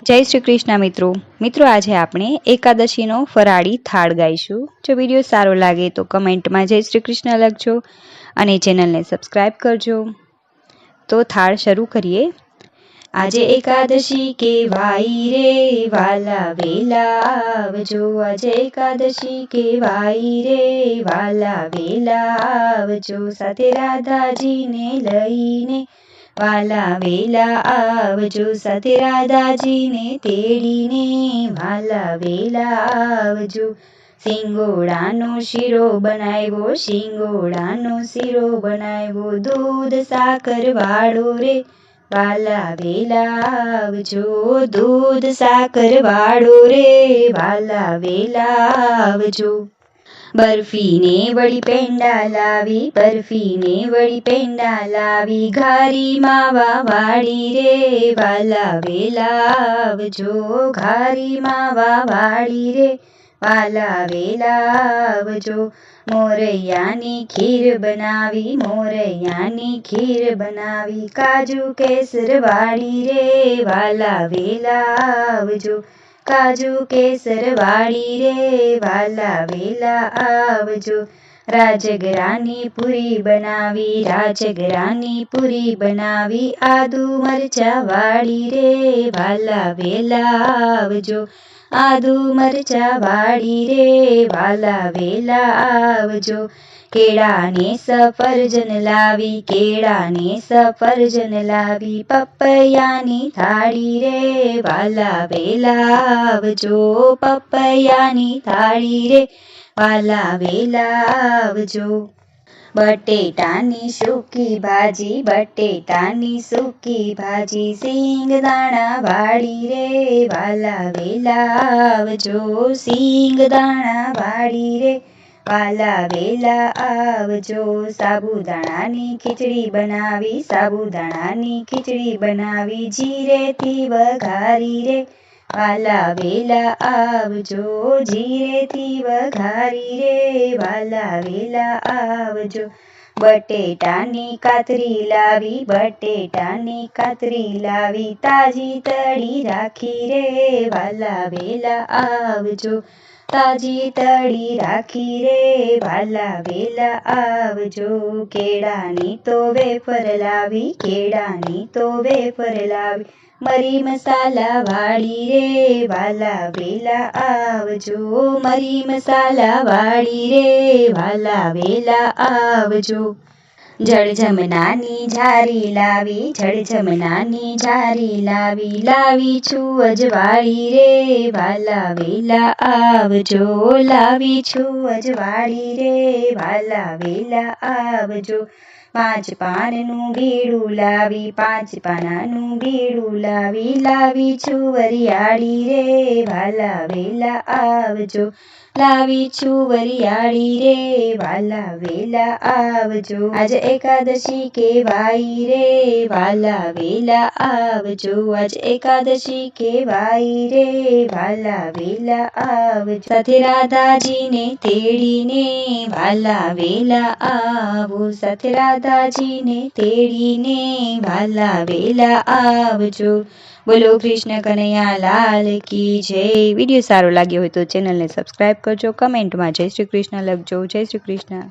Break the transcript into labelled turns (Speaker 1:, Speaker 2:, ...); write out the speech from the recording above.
Speaker 1: જય શ્રી કૃષ્ણ મિત્રો આજે આપણે એકાદશીનો ફરાળી થાળ ગાઈશું। જો વિડીયો સારો લાગે તો કમેન્ટમાં જય શ્રી કૃષ્ણ લખજો અને ચેનલને સબસ્ક્રાઇબ કરજો। તો થાળ શરૂ કરીએ। આજે એકાદશી કેવાઈ રે વાલા વેલા આવજો, આજે એકાદશી કેવાઈ રે વાલા વેલા આવજો, સાથે રાધાજીને લઈને વાલા વેલા આવજો, સાથે રાધાજીને તેડીને વાલા વેલા આવજો। સિંગોડાનો શીરો બનાવ્યો, સિંગોડાનો શીરો બનાવ્યો, દૂધ સાકર વાળો રે વાલા વેલા આવજો, દૂધ સાકર વાળો રે વાલા વેલા આવજો। બરફીને વળી પેંડા લાવી, બરફીને વળી પેંડા લાવી, ઘારી માવા વાળી રે વાલા વેલા આવજો, ઘારી માવા વાળી રે વાલા વેલા આવજો। મોરૈયાની ખીર બનાવી, મોરૈયાની ખીર બનાવી, કાજુ કેસર વાળી રે વાલા વેલા આવજો, કાજુ કેસર વાળી રે વાલા વેલા આવજો। રાજગરાની પૂરી બનાવી, રાજગરાની પૂરી બનાવી, આદુ મરચા વાળી રે વાલા વેલા આવજો, આદુ મરચા વાળી રે વાલા વેલા આવજો। કેળાને સફરજન લાવી, કેળાને સફરજન લાવી, પપૈયાની થાળી રે વાલા વેલા આવજો, પપૈયાની થાળી રે વાલા વેલા આવજો। બટેટાની સૂકી ભાજી, બટેટાની સૂકી ભાજી, સિંગદાણા વાળી રે વાલા વેલા આવજો, સિંગદાણા વાળી રે વાલા વેલા આવજો। સાબુદાણાની ખીચડી બનાવી, સાબુદાણાની ખીચડી બનાવી, જીરેથી વઘારી રે વાલા વેલા આવજો, જીરેથી વઘારી રે વાલા વેલા આવજો। બટેટાની કાતરી લાવી, બટેટાની કાતરી લાવી, તાજી તળી રાખી રે વાલા વેલા આવજો, તાજી તળી રાખી રે વાલા વેલા આવજો। કેળાની તો વેફર લાવી, કેળાની તો વેફર લાવી, મરી મસાલા વાળી રે વાલા વેલા આવજો, મરી મસાલા વાળી રે વાલા વેલા આવજો। જળજમનાની ઝારી લાવી, જળજમનાની ઝારી લાવી, લાવી છું અજવાળી રે વાલા વેલા આવજો, લાવી છું અજવાળી રે વાલા વેલા આવજો। પાંચ પાનનું બીડું લાવી, પાંચ પાનાનું બીડું લાવી, લાવી છું વરિયાળી રે વાલા વેલા આવજો, લાવી છું વરિયાળી રે વાલા વેલા આવજો। આજે એકાદશી કેવાઈ રે વાલા વેલા આવજો, આજે એકાદશી કેવાઈ રે વાલા વેલા આવજો, સાથે રાધાજીને તેડીને વાલા વેલા આવો, સાથે રાધાજીને તેડીને વાલા વેલા આવજો। બોલો કૃષ્ણ કનૈયા લાલ કી જય। વિડીયો સારો લાગ્યો હોય તો ચેનલને સબસ્ક્રાઇબ કરજો, કમેન્ટમાં જય શ્રી કૃષ્ણ લખજો। જય શ્રી કૃષ્ણ।